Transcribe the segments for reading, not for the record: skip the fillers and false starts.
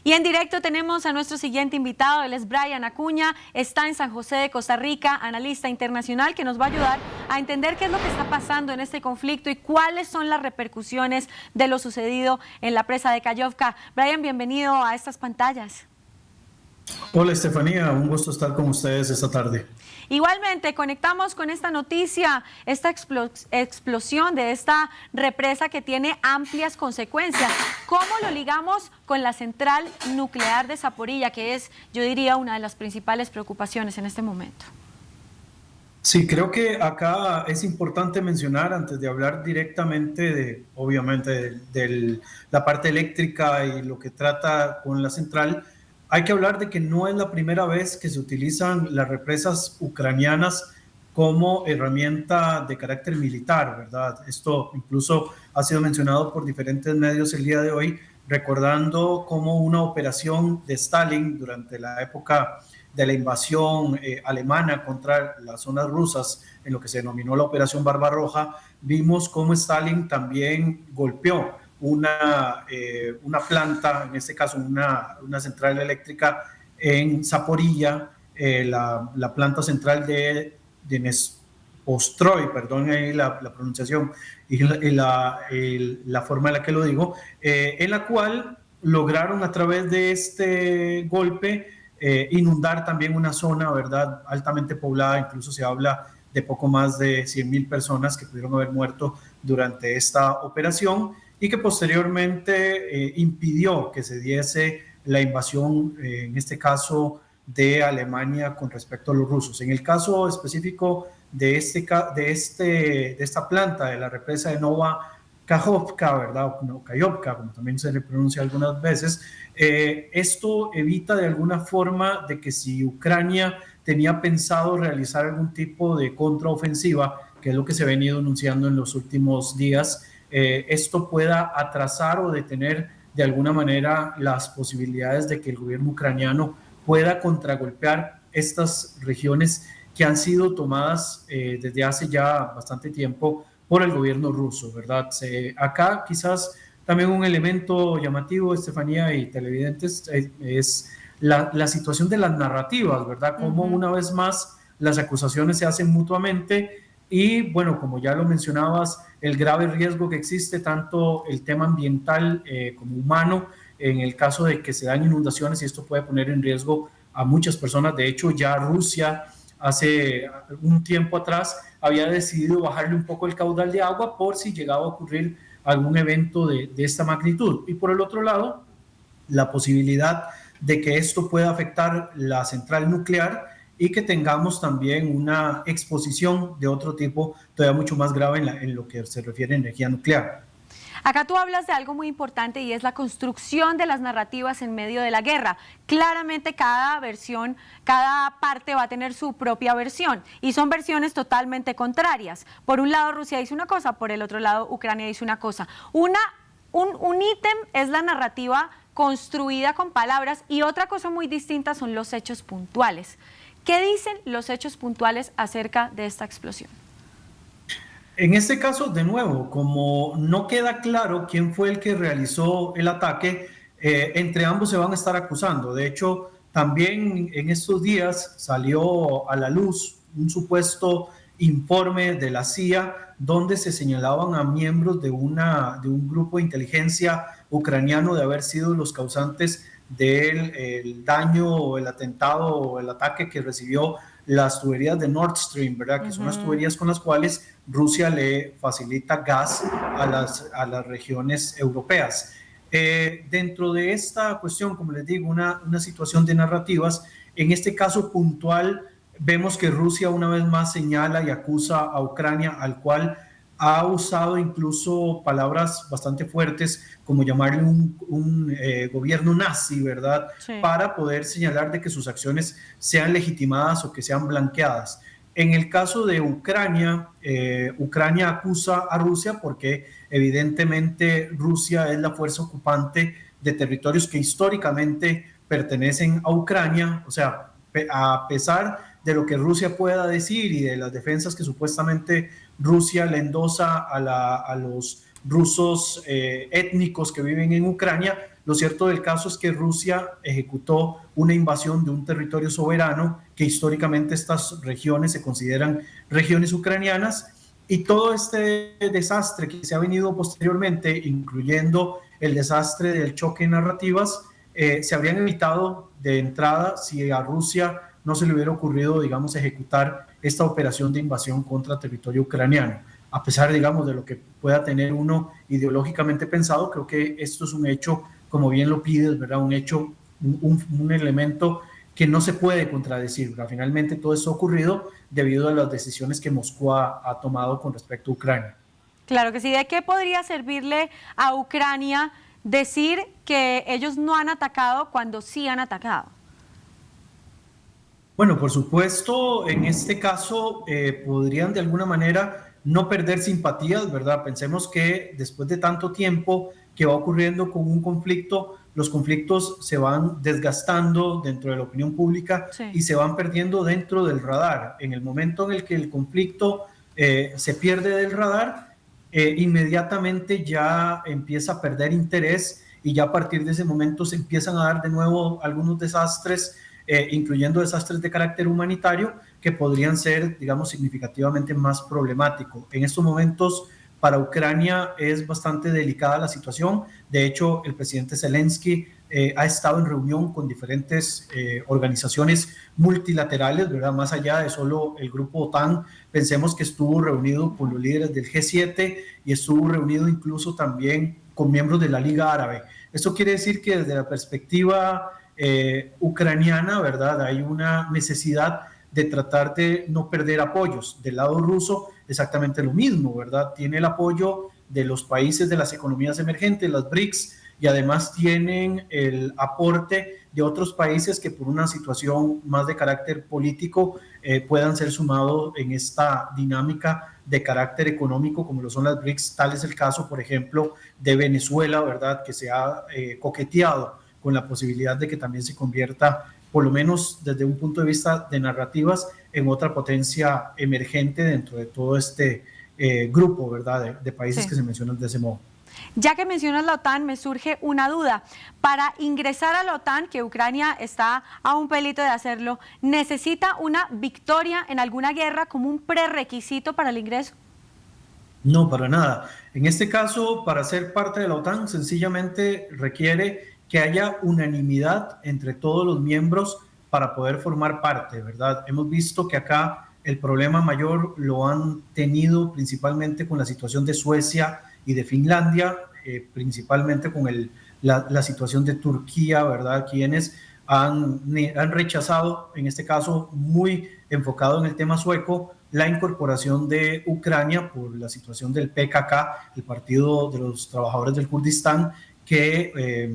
Y en directo tenemos a nuestro siguiente invitado, él es Brian Acuña, está en San José de Costa Rica, analista internacional que nos va a ayudar a entender qué es lo que está pasando en este conflicto y cuáles son las repercusiones de lo sucedido en la presa de Kayovka. Brian, bienvenido a estas pantallas. Hola Estefanía, un gusto estar con ustedes esta tarde. Igualmente, conectamos con esta noticia, esta explosión de esta represa que tiene amplias consecuencias. ¿Cómo lo ligamos con la central nuclear de Zaporilla, que es, yo diría, una de las principales preocupaciones en este momento? Sí, creo que acá es importante mencionar, antes de hablar directamente de, obviamente, de la parte eléctrica y lo que trata con la central, hay que hablar de que no es la primera vez que se utilizan las represas ucranianas como herramienta de carácter militar, ¿verdad? Esto incluso ha sido mencionado por diferentes medios el día de hoy, recordando cómo una operación de Stalin durante la época de la invasión alemana contra las zonas rusas, en lo que se denominó la Operación Barbarroja, vimos cómo Stalin también golpeó una planta, en este caso una central eléctrica en Zaporilla, la planta central de Dneprstroy, perdón la pronunciación y la forma en la que lo digo, en la cual lograron a través de este golpe inundar también una zona, ¿verdad?, altamente poblada. Incluso se habla de poco más de 100,000 personas que pudieron haber muerto durante esta operación y que posteriormente impidió que se diese la invasión, en este caso, de Alemania con respecto a los rusos. En el caso específico de esta planta, de la represa de Nova Kajovka, ¿verdad? No, Kayovka, como también se le pronuncia algunas veces. Esto evita de alguna forma de que si Ucrania tenía pensado realizar algún tipo de contraofensiva, que es lo que se ha venido anunciando en los últimos días, esto pueda atrasar o detener de alguna manera las posibilidades de que el gobierno ucraniano pueda contragolpear estas regiones que han sido tomadas desde hace ya bastante tiempo por el gobierno ruso, ¿verdad? Acá quizás también un elemento llamativo, Estefanía y televidentes, es la situación de las narrativas, ¿verdad? Como una vez más las acusaciones se hacen mutuamente y, bueno, como ya lo mencionabas, el grave riesgo que existe, tanto el tema ambiental como humano, en el caso de que se dan inundaciones, y esto puede poner en riesgo a muchas personas. De hecho, ya Rusia hace un tiempo atrás había decidido bajarle un poco el caudal de agua por si llegaba a ocurrir algún evento de esta magnitud. Y por el otro lado, la posibilidad de que esto pueda afectar la central nuclear y que tengamos también una exposición de otro tipo todavía mucho más grave en lo que se refiere a energía nuclear. Acá tú hablas de algo muy importante y es la construcción de las narrativas en medio de la guerra. Claramente cada versión, cada parte va a tener su propia versión y son versiones totalmente contrarias. Por un lado Rusia dice una cosa, por el otro lado Ucrania dice una cosa. Un ítem es la narrativa construida con palabras y otra cosa muy distinta son los hechos puntuales. ¿Qué dicen los hechos puntuales acerca de esta explosión? En este caso, de nuevo, como no queda claro quién fue el que realizó el ataque, entre ambos se van a estar acusando. De hecho, también en estos días salió a la luz un supuesto informe de la CIA donde se señalaban a miembros de un grupo de inteligencia ucraniano de haber sido los causantes del daño o el atentado o el ataque que recibió las tuberías de Nord Stream, ¿verdad? Que son las tuberías con las cuales Rusia le facilita gas a las regiones europeas. Dentro de esta cuestión, como les digo, una situación de narrativas, en este caso puntual, vemos que Rusia una vez más señala y acusa a Ucrania, al cual ha usado incluso palabras bastante fuertes, como llamarle un gobierno nazi, ¿verdad? Sí. Para poder señalar de que sus acciones sean legitimadas o que sean blanqueadas. En el caso de Ucrania, Ucrania acusa a Rusia porque evidentemente Rusia es la fuerza ocupante de territorios que históricamente pertenecen a Ucrania. O sea, a pesar de lo que Rusia pueda decir y de las defensas que supuestamente Rusia le endosa a los rusos étnicos que viven en Ucrania, Lo cierto del caso es que Rusia ejecutó una invasión de un territorio soberano, que históricamente estas regiones se consideran regiones ucranianas, y todo este desastre que se ha venido posteriormente, incluyendo el desastre del choque en narrativas, se habrían evitado de entrada si a Rusia no se le hubiera ocurrido, digamos, ejecutar esta operación de invasión contra territorio ucraniano. A pesar, digamos, de lo que pueda tener uno ideológicamente pensado, creo que esto es un hecho, como bien lo pides, ¿verdad? Un hecho, un elemento que no se puede contradecir, ¿verdad? Finalmente todo esto ha ocurrido debido a las decisiones que Moscú ha tomado con respecto a Ucrania. Claro que sí. ¿De qué podría servirle a Ucrania decir que ellos no han atacado cuando sí han atacado? Bueno, por supuesto, en este caso podrían de alguna manera no perder simpatías, ¿verdad? Pensemos que después de tanto tiempo que va ocurriendo con un conflicto, los conflictos se van desgastando dentro de la opinión pública, Sí. y se van perdiendo dentro del radar. En el momento en el que el conflicto se pierde del radar, inmediatamente ya empieza a perder interés, y ya a partir de ese momento se empiezan a dar de nuevo algunos desastres, incluyendo desastres de carácter humanitario, que podrían ser, digamos, significativamente más problemáticos. En estos momentos, para Ucrania es bastante delicada la situación. De hecho, el presidente Zelensky ha estado en reunión con diferentes organizaciones multilaterales, ¿verdad? Más allá de solo el grupo OTAN. Pensemos que estuvo reunido con los líderes del G7 y estuvo reunido incluso también con miembros de la Liga Árabe. Esto quiere decir que desde la perspectiva ucraniana, ¿verdad?, hay una necesidad de tratar de no perder apoyos. Del lado ruso, exactamente lo mismo, ¿verdad? Tiene el apoyo de los países de las economías emergentes, las BRICS, y además tienen el aporte de otros países que por una situación más de carácter político puedan ser sumados en esta dinámica de carácter económico, como lo son las BRICS. Tal es el caso, por ejemplo, de Venezuela, ¿verdad?, que se ha coqueteado con la posibilidad de que también se convierta, por lo menos desde un punto de vista de narrativas, en otra potencia emergente dentro de todo este grupo, ¿verdad?, de países, sí, que se mencionan de ese modo. Ya que mencionas la OTAN, me surge una duda. Para ingresar a la OTAN, que Ucrania está a un pelito de hacerlo, ¿necesita una victoria en alguna guerra como un prerequisito para el ingreso? No, para nada. En este caso, para ser parte de la OTAN, sencillamente requiere que haya unanimidad entre todos los miembros para poder formar parte, ¿verdad? Hemos visto que acá el problema mayor lo han tenido principalmente con la situación de Suecia y de Finlandia, principalmente con la situación de Turquía, ¿verdad?, quienes han rechazado, en este caso muy enfocado en el tema sueco, la incorporación de Ucrania por la situación del PKK, el Partido de los Trabajadores del Kurdistán, que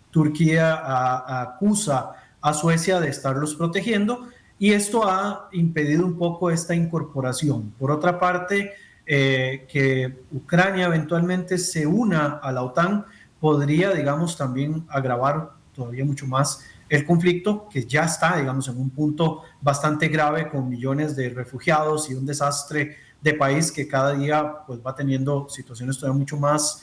Turquía acusa a Suecia de estarlos protegiendo, y esto ha impedido un poco esta incorporación. Por otra parte, que Ucrania eventualmente se una a la OTAN podría, digamos, también agravar todavía mucho más el conflicto, que ya está, digamos, en un punto bastante grave, con millones de refugiados y un desastre de país que cada día pues va teniendo situaciones todavía mucho más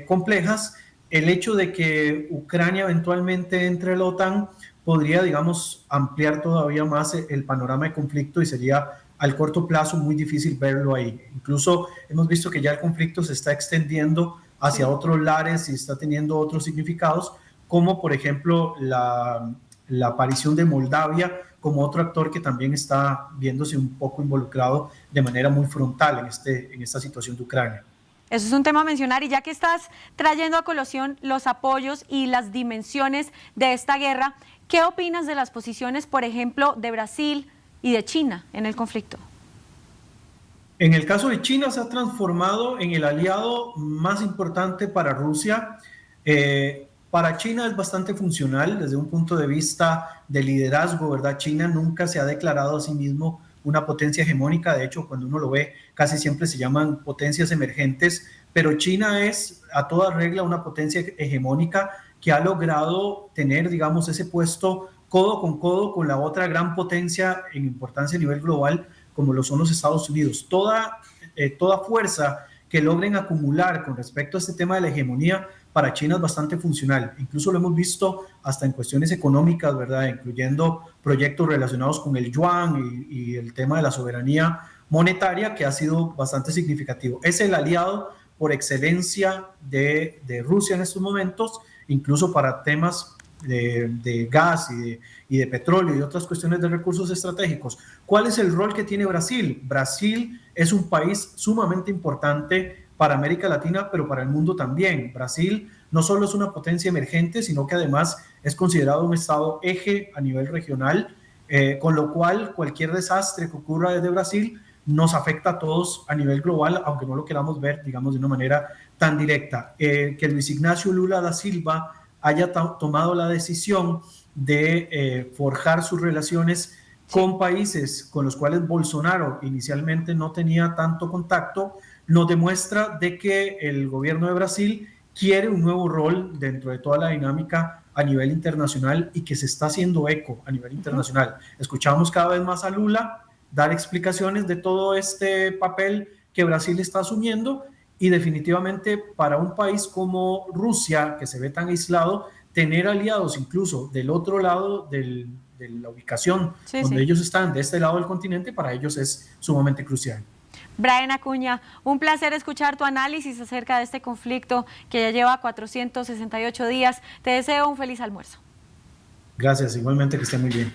complejas. El hecho de que Ucrania eventualmente entre a la OTAN podría, digamos, ampliar todavía más el panorama de conflicto, y sería al corto plazo muy difícil verlo ahí. Incluso hemos visto que ya el conflicto se está extendiendo hacia otros lares y está teniendo otros significados, como por ejemplo la aparición de Moldavia como otro actor que también está viéndose un poco involucrado de manera muy frontal en esta situación de Ucrania. Eso es un tema a mencionar, y ya que estás trayendo a colación los apoyos y las dimensiones de esta guerra, ¿qué opinas de las posiciones, por ejemplo, de Brasil y de China en el conflicto? En el caso de China, se ha transformado en el aliado más importante para Rusia. Para China es bastante funcional desde un punto de vista de liderazgo, ¿verdad? China nunca se ha declarado a sí mismo una potencia hegemónica. De hecho, cuando uno lo ve, casi siempre se llaman potencias emergentes, pero China es a toda regla una potencia hegemónica que ha logrado tener, digamos, ese puesto codo con la otra gran potencia en importancia a nivel global, como lo son los Estados Unidos. Toda fuerza que logren acumular con respecto a este tema de la hegemonía para China es bastante funcional. Incluso lo hemos visto hasta en cuestiones económicas, ¿verdad? Incluyendo proyectos relacionados con el yuan y el tema de la soberanía monetaria, que ha sido bastante significativo. Es el aliado por excelencia de Rusia en estos momentos, incluso para temas de gas y de petróleo y otras cuestiones de recursos estratégicos. ¿Cuál es el rol que tiene Brasil? Brasil es un país sumamente importante para América Latina, pero para el mundo también. Brasil no solo es una potencia emergente, sino que además es considerado un estado eje a nivel regional, con lo cual cualquier desastre que ocurra desde Brasil nos afecta a todos a nivel global, aunque no lo queramos ver, digamos, de una manera tan directa. Que Luis Ignacio Lula da Silva haya tomado la decisión de forjar sus relaciones con países con los cuales Bolsonaro inicialmente no tenía tanto contacto, nos demuestra de que el gobierno de Brasil quiere un nuevo rol dentro de toda la dinámica a nivel internacional y que se está haciendo eco a nivel internacional. Escuchamos cada vez más a Lula dar explicaciones de todo este papel que Brasil está asumiendo, y definitivamente para un país como Rusia, que se ve tan aislado, tener aliados incluso del otro lado de la ubicación donde ellos están, de este lado del continente, para ellos es sumamente crucial. Brian Acuña, un placer escuchar tu análisis acerca de este conflicto que ya lleva 468 días. Te deseo un feliz almuerzo. Gracias, igualmente, que esté muy bien.